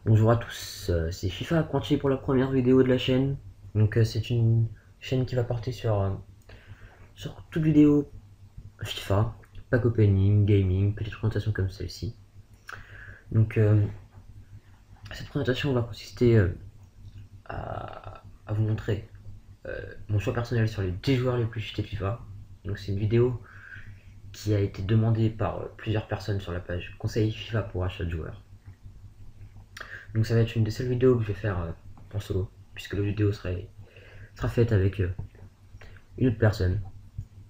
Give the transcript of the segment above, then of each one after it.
Bonjour à tous, c'est FIFA Apprenti pour la première vidéo de la chaîne. Donc c'est une chaîne qui va porter sur toute vidéo FIFA, pack opening, gaming, petite présentation comme celle-ci. Donc cette présentation va consister à vous montrer mon choix personnel sur les 10 joueurs les plus cheatés de FIFA. Donc c'est une vidéo qui a été demandée par plusieurs personnes sur la page Conseil FIFA pour achat de joueurs. Donc ça va être une des seules vidéos que je vais faire en solo, puisque la vidéo sera faite avec une autre personne,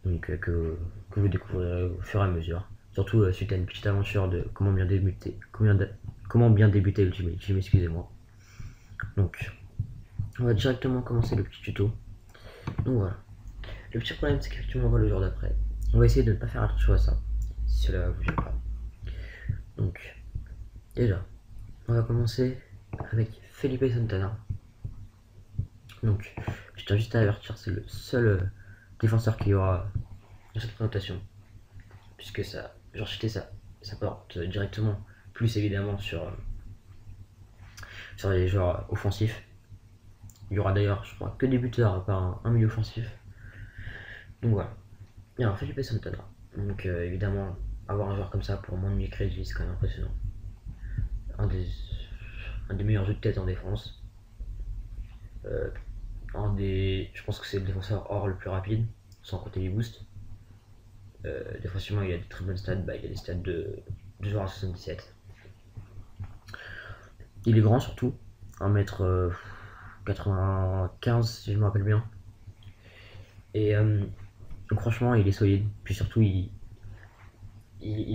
donc que vous découvrirez au fur et à mesure. Surtout suite à une petite aventure de comment bien débuter Ultimate Team, excusez-moi. Donc on va directement commencer le petit tuto. Donc voilà. Le petit problème c'est qu'effectivement on va le jour d'après. On va essayer de ne pas faire attention à ça, si cela vous gêne pas. Donc déjà, on va commencer avec Felipe Santana. Donc je tiens juste à avertir, c'est le seul défenseur qu'il y aura dans cette présentation, puisque ça, genre jeter ça porte directement plus évidemment sur les joueurs offensifs. Il y aura d'ailleurs, je crois, que des buteurs à part un milieu offensif. Donc voilà. Et alors Felipe Santana. Donc évidemment, avoir un joueur comme ça pour moins de 1000 crédits, c'est quand même impressionnant. Un des meilleurs jeux de tête en défense. Je pense que c'est le défenseur hors le plus rapide, sans compter les boosts. Défensivement, il a des très bonnes stats. Il a des stats de joueur à 77. Il est grand surtout, 1m95 si je me rappelle bien. Et donc franchement, il est solide. Puis surtout, il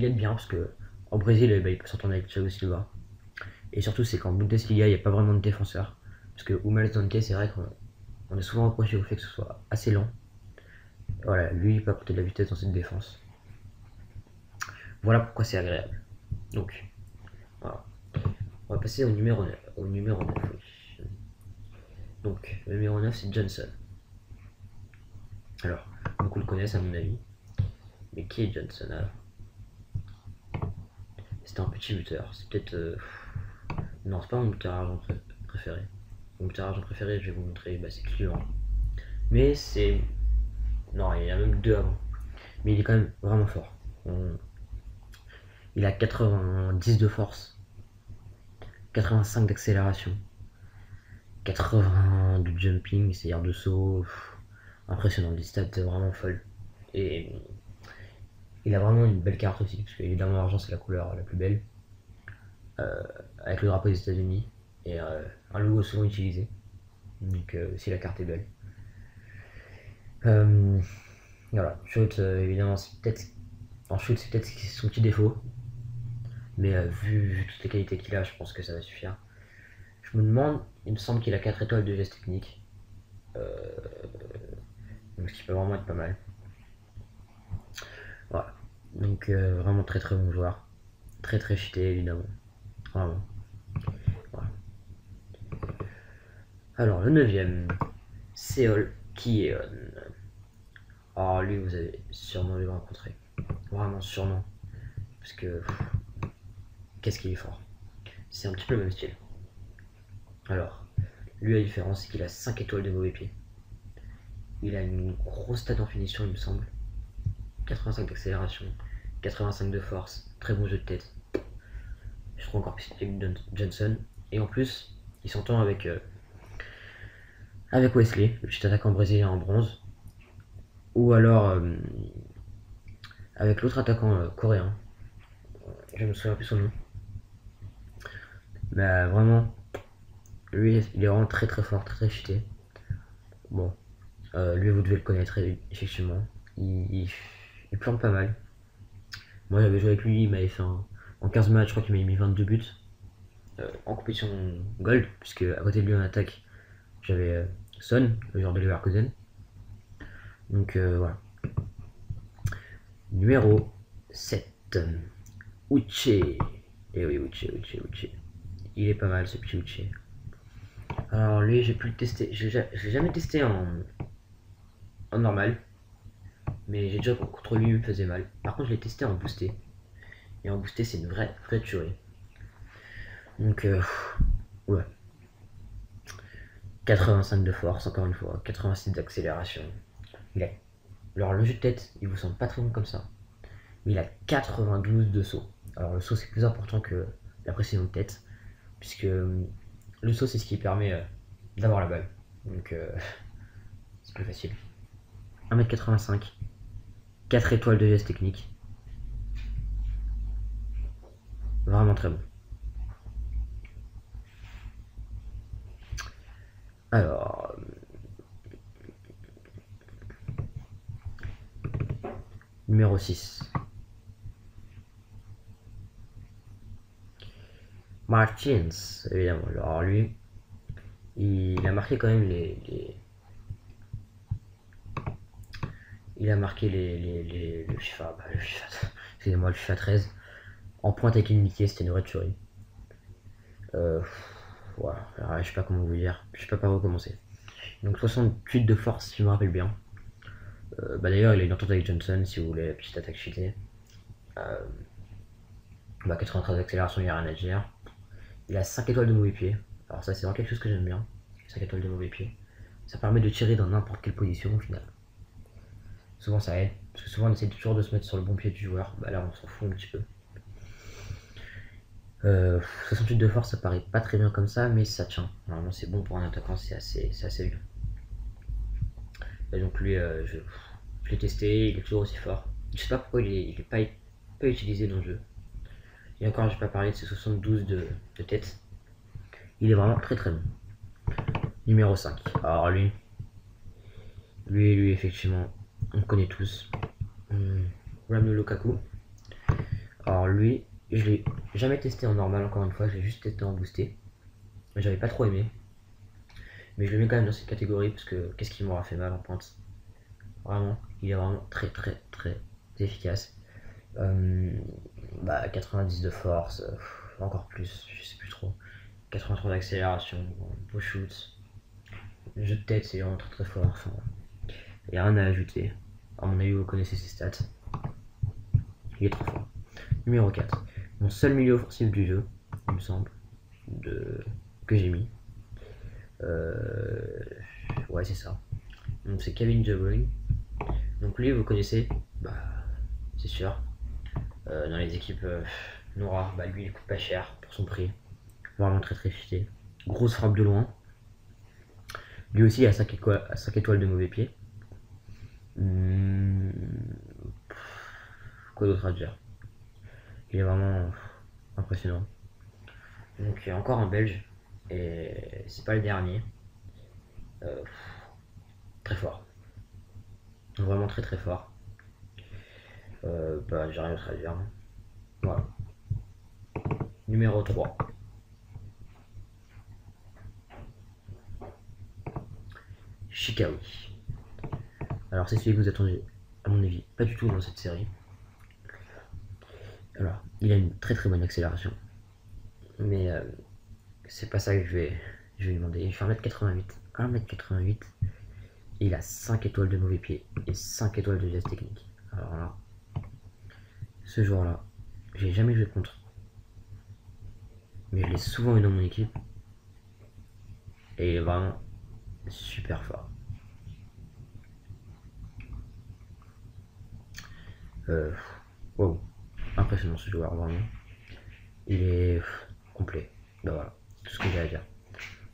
aide bien parce que en Brésil, il peut s'entendre avec Thiago Silva. Et surtout, c'est qu'en Bundesliga, il n'y a pas vraiment de défenseur. Parce que Hummels Dante, c'est vrai qu'on est souvent reproché au fait que ce soit assez lent. Voilà, lui, il peut apporter de la vitesse dans cette défense. Voilà pourquoi c'est agréable. Donc, voilà. On va passer au numéro 9. Oui. Donc, le numéro 9, c'est Johnson. Alors, beaucoup le connaissent à mon avis. Mais qui est Johnson alors? C'est un petit buteur. C'est peut-être. Non, c'est pas mon buteur argent préféré. Mon buteur argent préféré, je vais vous montrer, c'est Clivant. Mais c'est. Non, il y en a même deux avant. Mais il est quand même vraiment fort. Il a 90 de force, 85 d'accélération, 80 de jumping, c'est-à-dire de saut. Impressionnant, des stats vraiment folles. Et il a vraiment une belle carte aussi, parce qu'évidemment l'argent c'est la couleur la plus belle, avec le drapeau des États-Unis et un logo souvent utilisé. Donc si la carte est belle. Voilà, shoot évidemment c'est peut-être. En shoot c'est peut-être son petit défaut. Mais vu toutes les qualités qu'il a, je pense que ça va suffire. Je me demande, il me semble qu'il a 4 étoiles de geste technique. Donc ce qui peut vraiment être pas mal. Voilà. Donc vraiment très très bon joueur. Très très cheaté évidemment. Vraiment. Voilà. Alors le 9ème, Seol Kieon. Alors lui vous avez sûrement dû le rencontrer. Vraiment sûrement. Parce que qu'est-ce qu'il est fort. C'est un petit peu le même style. Alors, lui la différence c'est qu'il a 5 étoiles de mauvais pied. Il a une grosse stat en finition il me semble. 85 d'accélération, 85 de force, très bon jeu de tête. Je trouve encore plus que Johnson. Et en plus, il s'entend avec Wesley, le petit attaquant brésilien en bronze. Ou alors avec l'autre attaquant coréen. Je me souviens plus son nom. Mais vraiment, lui, il est vraiment très très fort, très très cheaté. Bon, lui, vous devez le connaître effectivement. Il plante pas mal. Moi, j'avais joué avec lui, il m'avait fait en 15 matchs, je crois qu'il m'avait mis 22 buts. En compétition Gold, puisque à côté de lui en attaque, j'avais Son, le joueur de Leverkusen. Donc voilà. Numéro 7. Uche. Et oui, Uche. Il est pas mal ce petit Uche. Alors lui, j'ai pu le tester. Je l'ai jamais testé en normal. Mais j'ai déjà contre lui, il me faisait mal. Par contre, je l'ai testé en boosté. Et en boosté, c'est une vraie tuerie. Donc, ouais. 85 de force, encore une fois. 86 d'accélération. Il a... Alors, le jeu de tête, il vous semble pas très bon comme ça. Mais il a 92 de saut. Alors, le saut, c'est plus important que la précision de tête. Puisque le saut, c'est ce qui permet d'avoir la balle. Donc, c'est plus facile. 1m85. 4 étoiles de geste technique. Vraiment très bon. Alors, numéro 6. Martins, évidemment. Alors lui, il a marqué quand même il a marqué le FIFA, excusez-moi, le FIFA 13 en pointe avec une unité, c'était une vraie tuerie. Voilà, alors, je sais pas comment vous dire, je sais pas par où commencer. Donc 68 de force, si je me rappelle bien. D'ailleurs, il a une entente avec Johnson, si vous voulez la petite attaque cheatée. 93 d'accélération, il n'y a rien à dire. Il a 5 étoiles de mauvais pied. Alors ça, c'est vraiment quelque chose que j'aime bien. 5 étoiles de mauvais pied. Ça permet de tirer dans n'importe quelle position au final. Souvent ça aide, parce que souvent on essaie toujours de se mettre sur le bon pied du joueur. Bah là on s'en fout un petit peu. 68 de force, ça paraît pas très bien comme ça, mais ça tient. Normalement c'est bon pour un attaquant, c'est assez bien. Et donc lui, je l'ai testé, il est toujours aussi fort. Je sais pas pourquoi il est pas utilisé dans le jeu. Et encore, j'ai pas parlé de ses 72 de tête. Il est vraiment très très bon. Numéro 5. Alors lui effectivement, on connaît tous. Romelu Lukaku. Alors lui, je l'ai jamais testé en normal, encore une fois, je l'ai juste testé en boosté. J'avais pas trop aimé. Mais je le mets quand même dans cette catégorie parce que qu'est-ce qui m'aura fait mal en pointe. Vraiment, il est vraiment très très très efficace. 90 de force, encore plus, je sais plus trop. 83 d'accélération, beau shoot. Le jeu de tête, c'est vraiment très très fort. Enfin, il n'y a rien à ajouter. À mon avis, vous connaissez ses stats. Il est trop fort. Numéro 4. Mon seul milieu offensif du jeu, il me semble, que j'ai mis. Ouais, c'est ça. Donc c'est Kevin De Bruyne. Donc lui, vous connaissez, c'est sûr. Dans les équipes noires, lui, il coûte pas cher pour son prix. Vraiment très très fiché. Grosse frappe de loin. Lui aussi, il a 5 étoiles de mauvais pied. Quoi d'autre à dire? Il est vraiment impressionnant. Donc il y a encore un Belge. Et c'est pas le dernier. Très fort. Vraiment très très fort. J'ai rien d'autre à dire. Voilà. Numéro 3. Shikawi. Alors c'est celui que vous attendez, à mon avis, pas du tout dans cette série. Alors, il a une très très bonne accélération. Mais c'est pas ça que je vais lui demander. Il fait 1m88. 1m88. Et il a 5 étoiles de mauvais pied et 5 étoiles de geste technique. Alors là, ce joueur-là, j'ai jamais joué contre. Mais je l'ai souvent eu dans mon équipe. Et il est vraiment super fort. Wow. Impressionnant ce joueur, vraiment. Il est complet. Voilà, tout ce que j'ai à dire.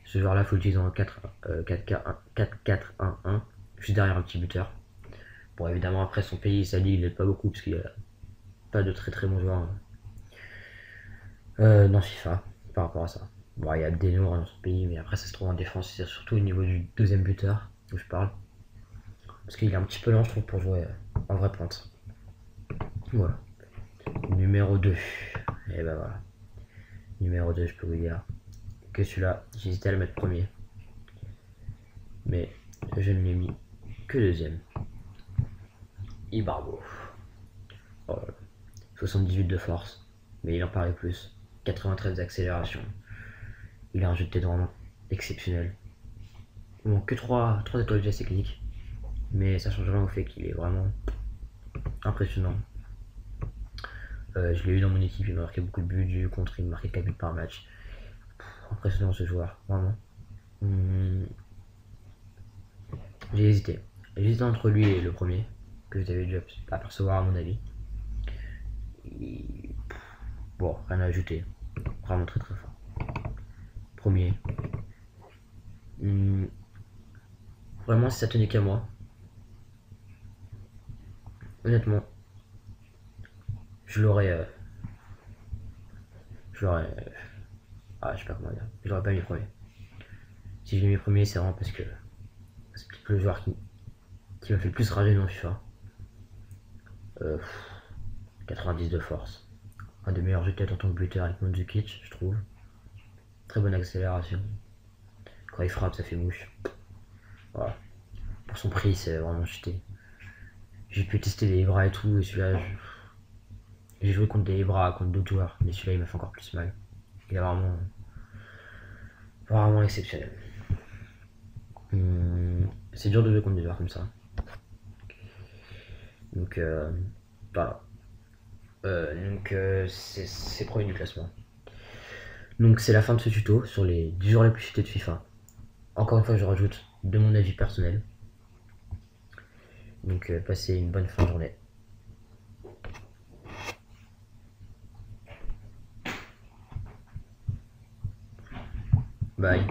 Ce joueur-là, faut l'utiliser en 4-4-1-1, juste derrière un petit buteur. Bon, évidemment, après son pays, sa ligue, il n'aide pas beaucoup, parce qu'il n'y a pas de très très bons joueurs dans FIFA par rapport à ça. Bon, il y a Abdenour dans son pays, mais après, ça se trouve en défense, c'est surtout au niveau du deuxième buteur où je parle. Parce qu'il est un petit peu lent, je trouve, pour jouer en vraie pointe. Voilà. Numéro 2. Et ben voilà. Numéro 2, je peux vous dire que celui-là, j'hésitais à le mettre premier. Mais je ne l'ai mis que deuxième. Ibarbo. 78 de force, mais il en parlait plus. 93 d'accélération. Il a un jeu de tête vraiment exceptionnel. Bon, que 3 étoiles de geste technique, mais ça change rien au fait qu'il est vraiment impressionnant. Je l'ai eu dans mon équipe, il m'a marqué beaucoup de buts, du contre, il me marquait 4 buts par match. impressionnant ce joueur, vraiment. Hum, J'ai hésité. J'ai hésité entre lui et le premier, que vous avez dû apercevoir à mon avis. Et, bon, rien à ajouter. Vraiment très très fort. Premier. Hum, Vraiment, si ça tenait qu'à moi, honnêtement, je l'aurais. Je l'aurais. Ah, je sais pas comment dire. Je l'aurais pas mis premier. Si je l'ai mis premier, c'est vraiment parce que c'est peut-être le joueur qui m'a fait le plus rager dans FIFA. 90 de force. Un des meilleurs jeux de tête en tant que buteur avec Mandzukic, je trouve. Très bonne accélération. Quand il frappe, ça fait mouche. Voilà. Pour son prix, c'est vraiment jeté. J'ai pu tester des bras et tout, et celui-là, j'ai joué contre des bras, contre d'autres joueurs, mais celui-là, il m'a fait encore plus mal. Il est vraiment exceptionnel. C'est dur de jouer contre des joueurs comme ça. Donc, voilà. C'est premier du classement. Donc, c'est la fin de ce tuto sur les 10 joueurs les plus cheatés de FIFA. Encore une fois, je rajoute de mon avis personnel. Donc, passez une bonne fin de journée. Bye.